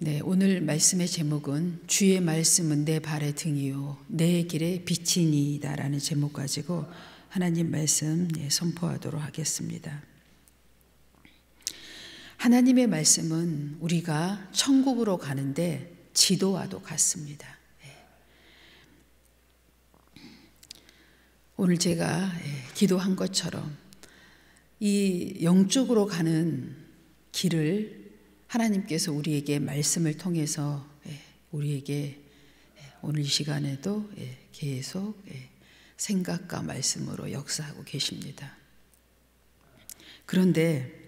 네, 오늘 말씀의 제목은 주의 말씀은 내 발의 등이요 내 길의 빛이니이다 라는 제목 가지고 하나님 말씀 선포하도록 하겠습니다. 하나님의 말씀은 우리가 천국으로 가는데 지도와도 같습니다. 오늘 제가 기도한 것처럼 이 영적으로 가는 길을 하나님께서 우리에게 말씀을 통해서 우리에게 오늘 이 시간에도 계속 생각과 말씀으로 역사하고 계십니다. 그런데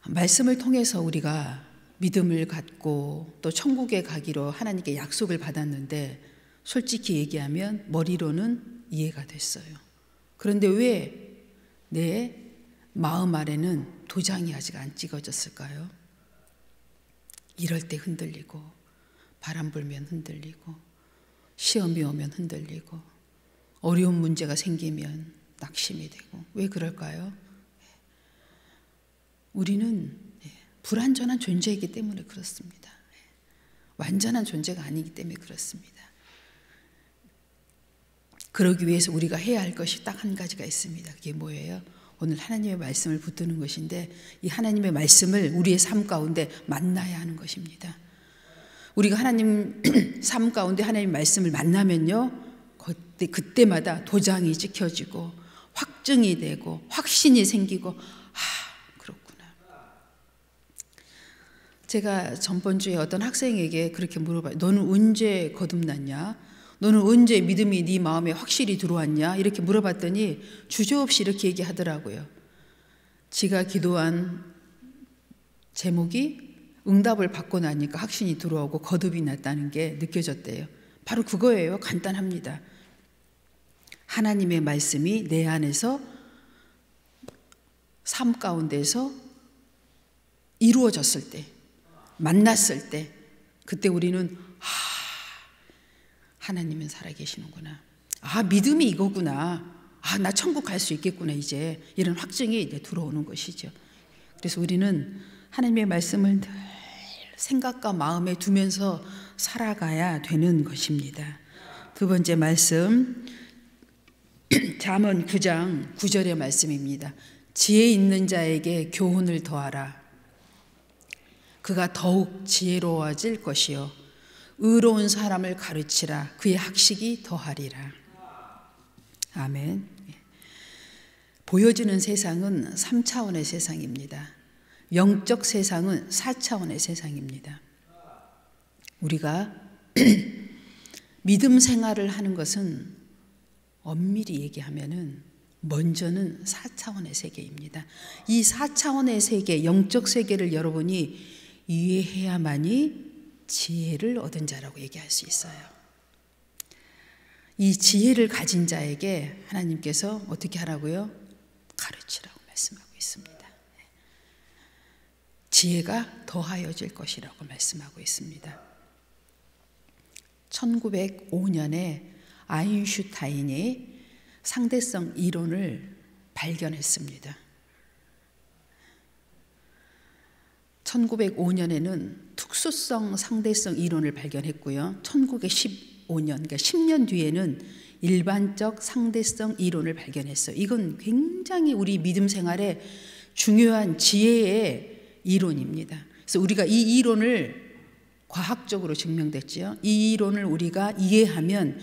말씀을 통해서 우리가 믿음을 갖고 또 천국에 가기로 하나님께 약속을 받았는데 솔직히 얘기하면 머리로는 이해가 됐어요. 그런데 왜 내 마음 아래는 도장이 아직 안 찍어졌을까요? 이럴 때 흔들리고, 바람 불면 흔들리고, 시험이 오면 흔들리고, 어려운 문제가 생기면 낙심이 되고. 왜 그럴까요? 우리는 불완전한 존재이기 때문에 그렇습니다. 완전한 존재가 아니기 때문에 그렇습니다. 그러기 위해서 우리가 해야 할 것이 딱 한 가지가 있습니다. 그게 뭐예요? 오늘 하나님의 말씀을 붙드는 것인데 이 하나님의 말씀을 우리의 삶 가운데 만나야 하는 것입니다. 우리가 하나님 삶 가운데 하나님의 말씀을 만나면요, 그때마다 도장이 찍혀지고 확증이 되고 확신이 생기고 그렇구나. 제가 전번주에 어떤 학생에게 그렇게 물어봐요. 너는 언제 거듭났냐? 너는 언제 믿음이 네 마음에 확실히 들어왔냐? 이렇게 물어봤더니 주저없이 이렇게 얘기하더라고요. 지가 기도한 제목이 응답을 받고 나니까 확신이 들어오고 거듭이 났다는 게 느껴졌대요. 바로 그거예요. 간단합니다. 하나님의 말씀이 내 안에서 삶 가운데서 이루어졌을 때, 만났을 때, 그때 우리는 하나님은 살아계시는구나. 믿음이 이거구나. 나 천국 갈 수 있겠구나. 이제 이런 확증이 이제 들어오는 것이죠. 그래서 우리는 하나님의 말씀을 늘 생각과 마음에 두면서 살아가야 되는 것입니다. 두 번째 말씀, 잠언 9장 9절의 말씀입니다. 지혜 있는 자에게 교훈을 더하라. 그가 더욱 지혜로워질 것이요 의로운 사람을 가르치라. 그의 학식이 더하리라. 아멘. 보여지는 세상은 3차원의 세상입니다. 영적 세상은 4차원의 세상입니다. 우리가 믿음 생활을 하는 것은 엄밀히 얘기하면은 먼저는 4차원의 세계입니다. 이 4차원의 세계, 영적 세계를 여러분이 이해해야만이 지혜를 얻은 자라고 얘기할 수 있어요. 이 지혜를 가진 자에게 하나님께서 어떻게 하라고요? 가르치라고 말씀하고 있습니다. 지혜가 더하여질 것이라고 말씀하고 있습니다. 1905년에 아인슈타인이 상대성 이론을 발견했습니다. 1905년에는 특수성 상대성 이론을 발견했고요. 1915년, 그러니까 10년 뒤에는 일반적 상대성 이론을 발견했어요. 이건 굉장히 우리 믿음 생활에 중요한 지혜의 이론입니다. 그래서 우리가 이 이론을 과학적으로 증명됐지요. 이 이론을 우리가 이해하면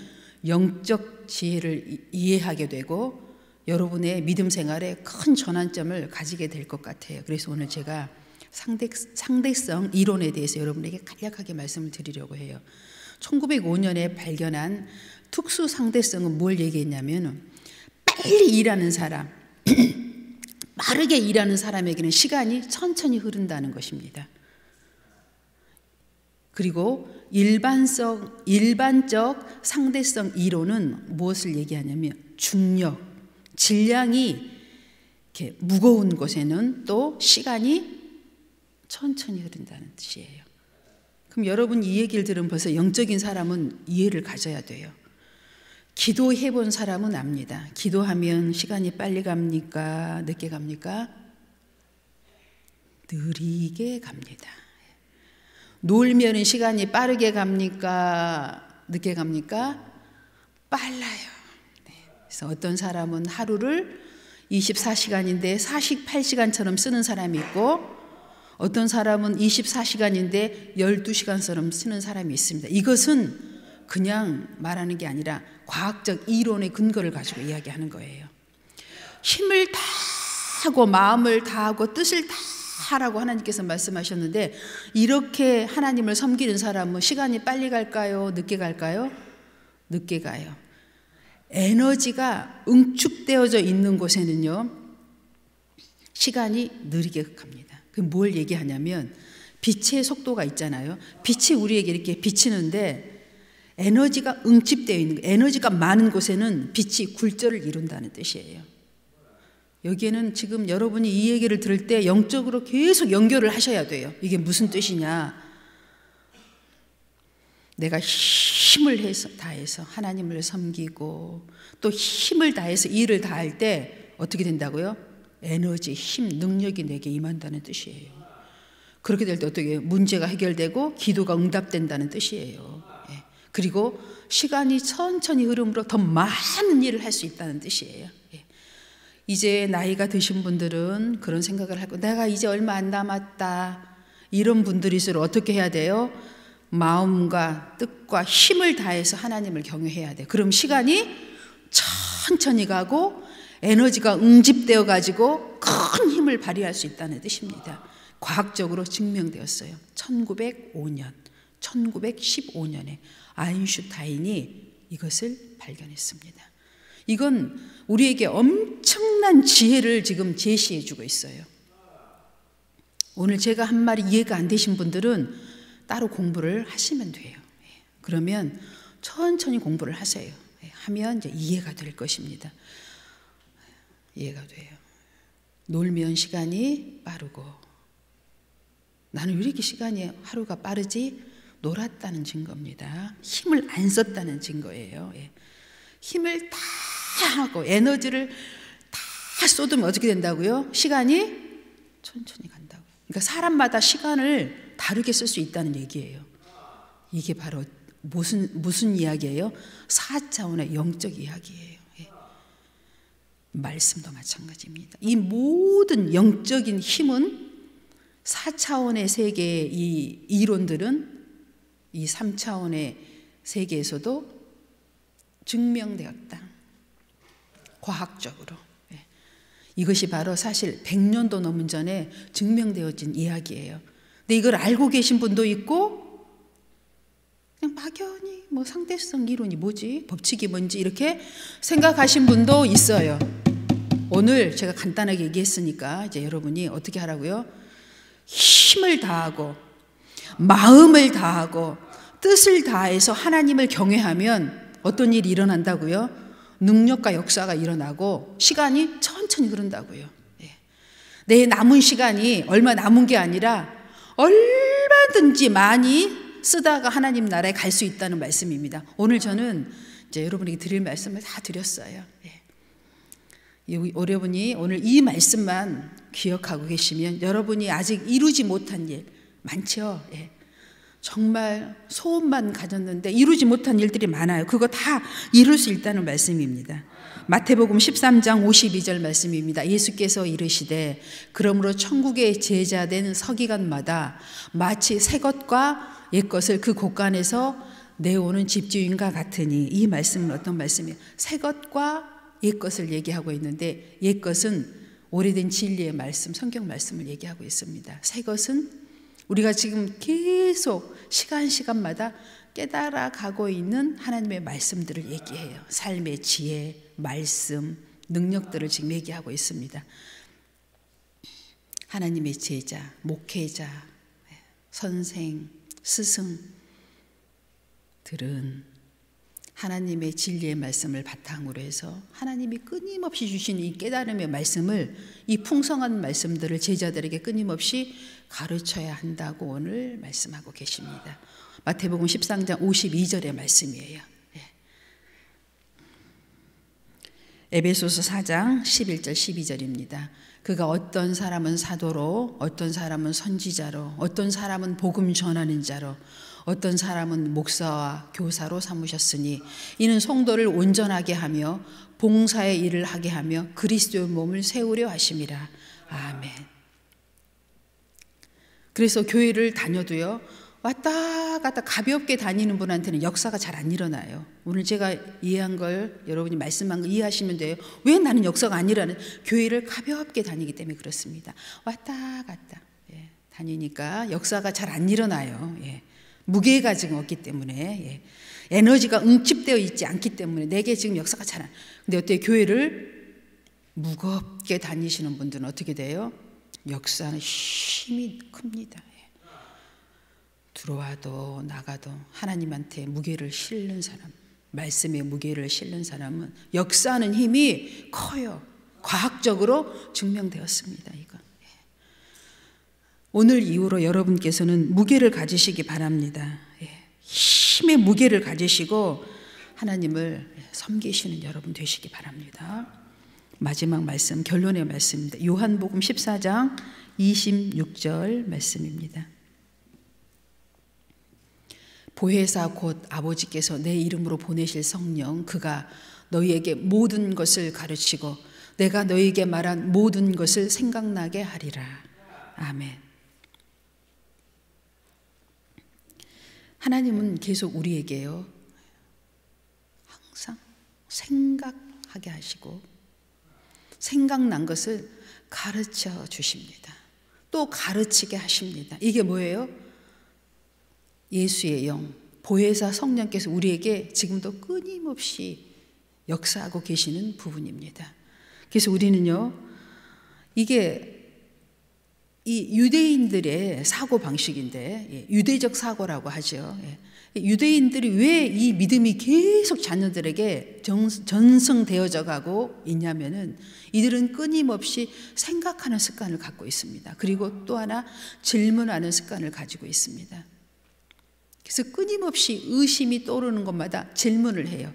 영적 지혜를 이해하게 되고 여러분의 믿음 생활에 큰 전환점을 가지게 될 것 같아요. 그래서 오늘 제가 상대성 이론에 대해서 여러분에게 간략하게 말씀을 드리려고 해요. 1905년에 발견한 특수 상대성은 뭘 얘기했냐면 빨리 일하는 사람, 빠르게 일하는 사람에게는 시간이 천천히 흐른다는 것입니다. 그리고 일반적 상대성 이론은 무엇을 얘기하냐면 중력, 질량이 이렇게 무거운 곳에는 또 시간이 천천히 흐른다는 뜻이에요. 그럼 여러분 이 얘기를 들으면 벌써 영적인 사람은 이해를 가져야 돼요. 기도해 본 사람은 압니다. 기도하면 시간이 빨리 갑니까? 늦게 갑니까? 느리게 갑니다. 놀면은 시간이 빠르게 갑니까? 늦게 갑니까? 빨라요. 네. 그래서 어떤 사람은 하루를 24시간인데 48시간처럼 쓰는 사람이 있고, 어떤 사람은 24시간인데 12시간처럼 쓰는 사람이 있습니다. 이것은 그냥 말하는 게 아니라 과학적 이론의 근거를 가지고 이야기하는 거예요. 힘을 다하고 마음을 다하고 뜻을 다하라고 하나님께서 말씀하셨는데, 이렇게 하나님을 섬기는 사람은 시간이 빨리 갈까요? 늦게 갈까요? 늦게 가요. 에너지가 응축되어져 있는 곳에는요, 시간이 느리게 갑니다. 그럼 뭘 얘기하냐면, 빛의 속도가 있잖아요. 빛이 우리에게 이렇게 비치는데 에너지가 응집되어 있는, 에너지가 많은 곳에는 빛이 굴절을 이룬다는 뜻이에요. 여기에는 지금 여러분이 이 얘기를 들을 때 영적으로 계속 연결을 하셔야 돼요. 이게 무슨 뜻이냐? 내가 힘을 다해서 하나님을 섬기고 또 힘을 다해서 일을 다할 때 어떻게 된다고요? 에너지, 힘, 능력이 내게 임한다는 뜻이에요. 그렇게 될 때 어떻게 문제가 해결되고 기도가 응답된다는 뜻이에요. 그리고 시간이 천천히 흐름으로 더 많은 일을 할 수 있다는 뜻이에요. 이제 나이가 드신 분들은 그런 생각을 하고, 내가 이제 얼마 안 남았다, 이런 분들일수록 어떻게 해야 돼요? 마음과 뜻과 힘을 다해서 하나님을 경외해야 돼요. 그럼 시간이 천천히 가고 에너지가 응집되어 가지고 큰 힘을 발휘할 수 있다는 뜻입니다. 과학적으로 증명되었어요. 1915년에 아인슈타인이 이것을 발견했습니다. 이건 우리에게 엄청난 지혜를 지금 제시해 주고 있어요. 오늘 제가 한 말이 이해가 안 되신 분들은 따로 공부를 하시면 돼요. 그러면 천천히 공부를 하세요. 하면 이제 이해가 될 것입니다. 이해가 돼요. 놀면 시간이 빠르고, 나는 왜 이렇게 시간이 하루가 빠르지? 놀았다는 증거입니다. 힘을 안 썼다는 증거예요. 힘을 다 하고 에너지를 다 쏟으면 어떻게 된다고요? 시간이 천천히 간다고. 그러니까 사람마다 시간을 다르게 쓸 수 있다는 얘기예요. 이게 바로 무슨 이야기예요? 4차원의 영적 이야기예요. 말씀도 마찬가지입니다. 이 모든 영적인 힘은 4차원의 세계의 이 이론들은 이 3차원의 세계에서도 증명되었다. 과학적으로. 이것이 바로 사실 100년도 넘은 전에 증명되어진 이야기예요. 근데 이걸 알고 계신 분도 있고, 그냥 막연히 뭐 상대성 이론이 뭐지? 법칙이 뭔지 이렇게 생각하신 분도 있어요. 오늘 제가 간단하게 얘기했으니까 이제 여러분이 어떻게 하라고요? 힘을 다하고 마음을 다하고 뜻을 다해서 하나님을 경외하면 어떤 일이 일어난다고요? 능력과 역사가 일어나고 시간이 천천히 흐른다고요. 내 남은 시간이 얼마 남은 게 아니라 얼마든지 많이 쓰다가 하나님 나라에 갈 수 있다는 말씀입니다. 오늘 저는 이제 여러분에게 드릴 말씀을 다 드렸어요. 여러분이 오늘 이 말씀만 기억하고 계시면 여러분이 아직 이루지 못한 일 많죠. 정말 소원만 가졌는데 이루지 못한 일들이 많아요. 그거 다 이룰 수 있다는 말씀입니다. 마태복음 13장 52절 말씀입니다. 예수께서 이르시되 그러므로 천국의 제자된 서기관마다 마치 새 것과 옛 것을 그 곳간에서 내오는 집주인과 같으니, 이 말씀은 어떤 말씀이에요? 새 것과 옛 것을 얘기하고 있는데, 옛 것은 오래된 진리의 말씀, 성경 말씀을 얘기하고 있습니다. 새 것은 우리가 지금 계속 시간마다 깨달아 가고 있는 하나님의 말씀들을 얘기해요. 삶의 지혜, 말씀, 능력들을 지금 얘기하고 있습니다. 하나님의 제자, 목회자, 선생, 스승들은 하나님의 진리의 말씀을 바탕으로 해서 하나님이 끊임없이 주시는 이 깨달음의 말씀을, 이 풍성한 말씀들을 제자들에게 끊임없이 가르쳐야 한다고 오늘 말씀하고 계십니다. 마태복음 13장 52절의 말씀이에요. 에베소서 4장 11절 12절입니다. 그가 어떤 사람은 사도로, 어떤 사람은 선지자로, 어떤 사람은 복음 전하는 자로, 어떤 사람은 목사와 교사로 삼으셨으니 이는 성도를 온전하게 하며 봉사의 일을 하게 하며 그리스도의 몸을 세우려 하심이라. 아멘. 그래서 교회를 다녀도요, 왔다 갔다 가볍게 다니는 분한테는 역사가 잘 안 일어나요. 오늘 제가 이해한 걸 여러분이 말씀한 거 이해하시면 돼요. 왜 나는 역사가 안 일어나는? 교회를 가볍게 다니기 때문에 그렇습니다. 왔다 갔다 다니니까 역사가 잘 안 일어나요. 무게가 지금 없기 때문에, 에너지가 응집되어 있지 않기 때문에 내게 지금 역사가 잘 안. 근데 어때요? 교회를 무겁게 다니시는 분들은 어떻게 돼요? 역사는 힘이 큽니다. 들어와도 나가도 하나님한테 무게를 실는 사람, 말씀의 무게를 실는 사람은 역사하는 힘이 커요. 과학적으로 증명되었습니다. 이거. 오늘 이후로 여러분께서는 무게를 가지시기 바랍니다. 힘의 무게를 가지시고 하나님을 섬기시는 여러분 되시기 바랍니다. 마지막 말씀, 결론의 말씀입니다. 요한복음 14장 26절 말씀입니다. 보혜사 곧 아버지께서 내 이름으로 보내실 성령, 그가 너희에게 모든 것을 가르치고 내가 너희에게 말한 모든 것을 생각나게 하리라. 아멘. 하나님은 계속 우리에게요, 항상 생각하게 하시고 생각난 것을 가르쳐 주십니다. 또 가르치게 하십니다. 이게 뭐예요? 예수의 영, 보혜사 성령께서 우리에게 지금도 끊임없이 역사하고 계시는 부분입니다. 그래서 우리는요, 이게 이 유대인들의 사고 방식인데, 유대적 사고라고 하죠. 유대인들이 왜 이 믿음이 계속 자녀들에게 전승되어져 가고 있냐면은 이들은 끊임없이 생각하는 습관을 갖고 있습니다. 그리고 또 하나 질문하는 습관을 가지고 있습니다. 그래서 끊임없이 의심이 떠오르는 것마다 질문을 해요.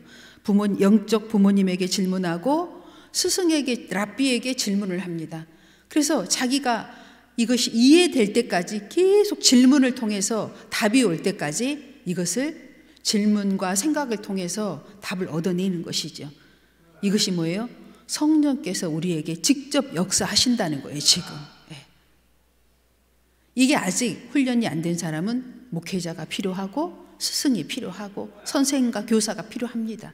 영적 부모님에게 질문하고 스승에게, 랍비에게 질문을 합니다. 그래서 자기가 이것이 이해될 때까지 계속 질문을 통해서 답이 올 때까지 이것을 질문과 생각을 통해서 답을 얻어내는 것이죠. 이것이 뭐예요? 성령께서 우리에게 직접 역사하신다는 거예요, 지금. 이게 아직 훈련이 안 된 사람은 목회자가 필요하고 스승이 필요하고 선생과 교사가 필요합니다.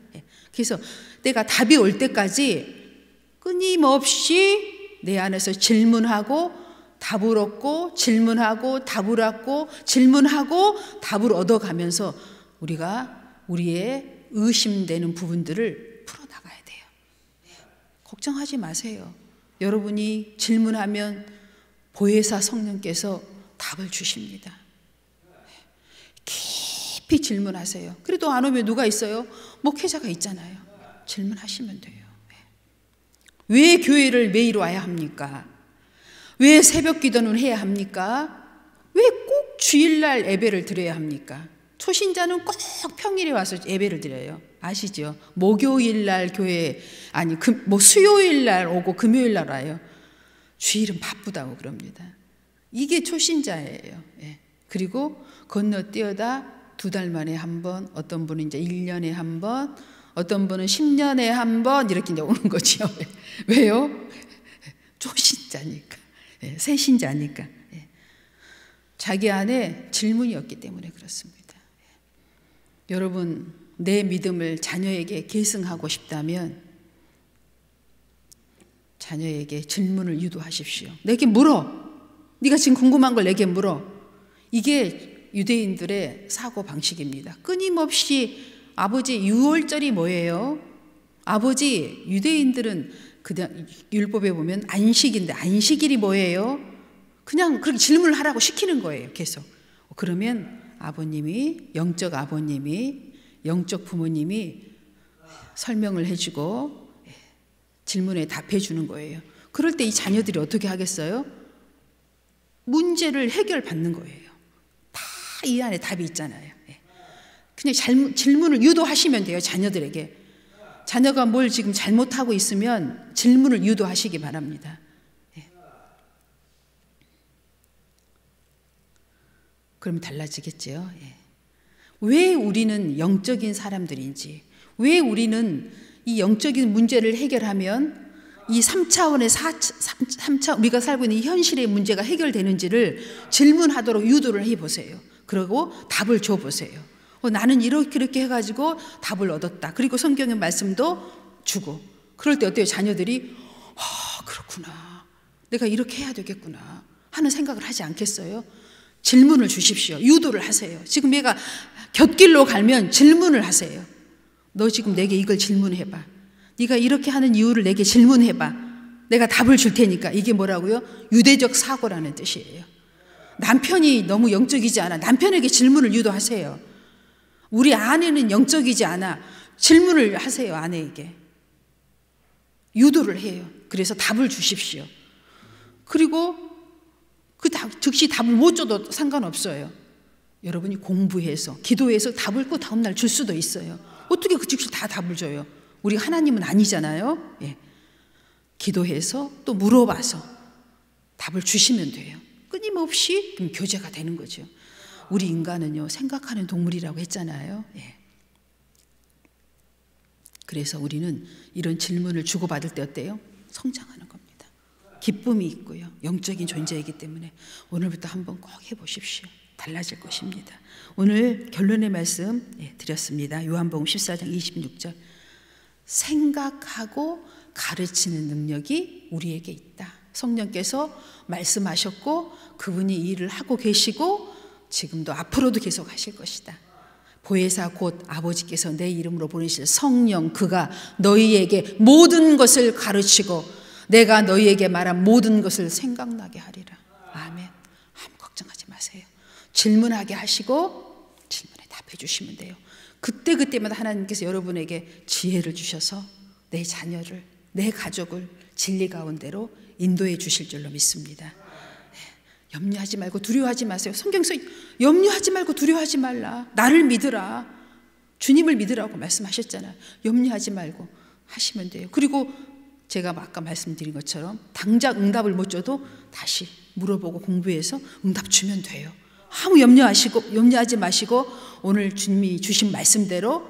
그래서 내가 답이 올 때까지 끊임없이 내 안에서 질문하고 답을 얻고 질문하고 답을 얻고 질문하고 답을 얻어가면서 우리가 우리의 의심되는 부분들을 풀어나가야 돼요. 걱정하지 마세요. 여러분이 질문하면 보혜사 성령께서 답을 주십니다. 깊이 질문하세요. 그래도 안 오면 누가 있어요? 목회자가 있잖아요. 질문하시면 돼요. 왜 교회를 매일 와야 합니까? 왜 새벽 기도는 해야 합니까? 왜 꼭 주일날 예배를 드려야 합니까? 초신자는 꼭 평일에 와서 예배를 드려요. 아시죠? 목요일날 교회, 아니 수요일날 오고 금요일날 와요. 주일은 바쁘다고 그럽니다. 이게 초신자예요. 그리고 건너뛰어다 2달 만에 한 번, 어떤 분은 이제 1년에 한 번, 어떤 분은 10년에 한 번 이렇게 이제 오는 거죠. 왜요? 초신자니까, 새신자니까. 자기 안에 질문이 없기 때문에 그렇습니다. 여러분, 내 믿음을 자녀에게 계승하고 싶다면 자녀에게 질문을 유도하십시오. 내게 물어. 네가 지금 궁금한 걸 내게 물어. 이게 유대인들의 사고 방식입니다. 끊임없이 아버지 유월절이 뭐예요? 아버지, 유대인들은 율법에 보면 안식인데 안식일이 뭐예요? 그냥 그렇게 질문을 하라고 시키는 거예요. 계속. 그러면 아버님이, 영적 아버님이, 영적 부모님이 설명을 해주고 질문에 답해 주는 거예요. 그럴 때 이 자녀들이 어떻게 하겠어요? 문제를 해결받는 거예요. 다 이 안에 답이 있잖아요. 그냥 질문을 유도하시면 돼요, 자녀들에게. 자녀가 뭘 지금 잘못하고 있으면 질문을 유도하시기 바랍니다. 예. 그러면 달라지겠죠. 예. 왜 우리는 영적인 사람들인지, 왜 우리는 이 영적인 문제를 해결하면 이 3차원의 3차 우리가 살고 있는 이 현실의 문제가 해결되는지를 질문하도록 유도를 해보세요. 그리고 답을 줘보세요. 나는 이렇게 해가지고 답을 얻었다. 그리고 성경의 말씀도 주고. 그럴 때 어때요? 자녀들이 그렇구나. 내가 이렇게 해야 되겠구나 하는 생각을 하지 않겠어요? 질문을 주십시오. 유도를 하세요. 지금 얘가 곁길로 가면 질문을 하세요. 너 지금 내게 이걸 질문해봐. 네가 이렇게 하는 이유를 내게 질문해봐. 내가 답을 줄 테니까. 이게 뭐라고요? 유대적 사고라는 뜻이에요. 남편이 너무 영적이지 않아. 남편에게 질문을 유도하세요. 우리 아내는 영적이지 않아. 질문을 하세요. 아내에게. 유도를 해요. 그래서 답을 주십시오. 그리고 즉시 답을 못 줘도 상관없어요. 여러분이 공부해서 기도해서 답을 그 다음날 줄 수도 있어요. 어떻게 그 즉시 다 답을 줘요? 우리 하나님은 아니잖아요. 예. 기도해서 또 물어봐서 답을 주시면 돼요. 끊임없이 그럼 교제가 되는 거죠. 우리 인간은요, 생각하는 동물이라고 했잖아요. 예. 그래서 우리는 이런 질문을 주고받을 때 어때요? 성장하는 겁니다. 기쁨이 있고요. 영적인 존재이기 때문에 오늘부터 한번 꼭 해보십시오. 달라질 것입니다. 오늘 결론의 말씀 드렸습니다. 요한복음 14장 26절. 생각하고 가르치는 능력이 우리에게 있다. 성령께서 말씀하셨고 그분이 이 일을 하고 계시고 지금도 앞으로도 계속 하실 것이다. 보혜사 곧 아버지께서 내 이름으로 보내실 성령, 그가 너희에게 모든 것을 가르치고 내가 너희에게 말한 모든 것을 생각나게 하리라. 아멘. 아무 걱정하지 마세요. 질문하게 하시고 질문에 답해 주시면 돼요. 그때마다 하나님께서 여러분에게 지혜를 주셔서 내 자녀를, 내 가족을 진리 가운데로 인도해 주실 줄로 믿습니다. 염려하지 말고 두려워하지 마세요. 성경에서 염려하지 말고 두려워하지 말라. 나를 믿으라. 주님을 믿으라고 말씀하셨잖아요. 염려하지 말고 하시면 돼요. 그리고 제가 아까 말씀드린 것처럼 당장 응답을 못 줘도 다시 물어보고 공부해서 응답 주면 돼요. 아무 염려하지 마시고 오늘 주님이 주신 말씀대로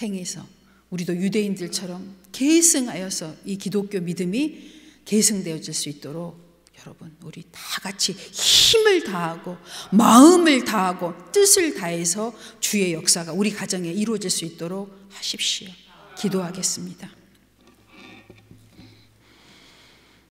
행해서 우리도 유대인들처럼 계승하여서 이 기독교 믿음이 계승되어질 수 있도록 여러분 우리 다 같이 힘을 다하고 마음을 다하고 뜻을 다해서 주의 역사가 우리 가정에 이루어질 수 있도록 하십시오. 기도하겠습니다.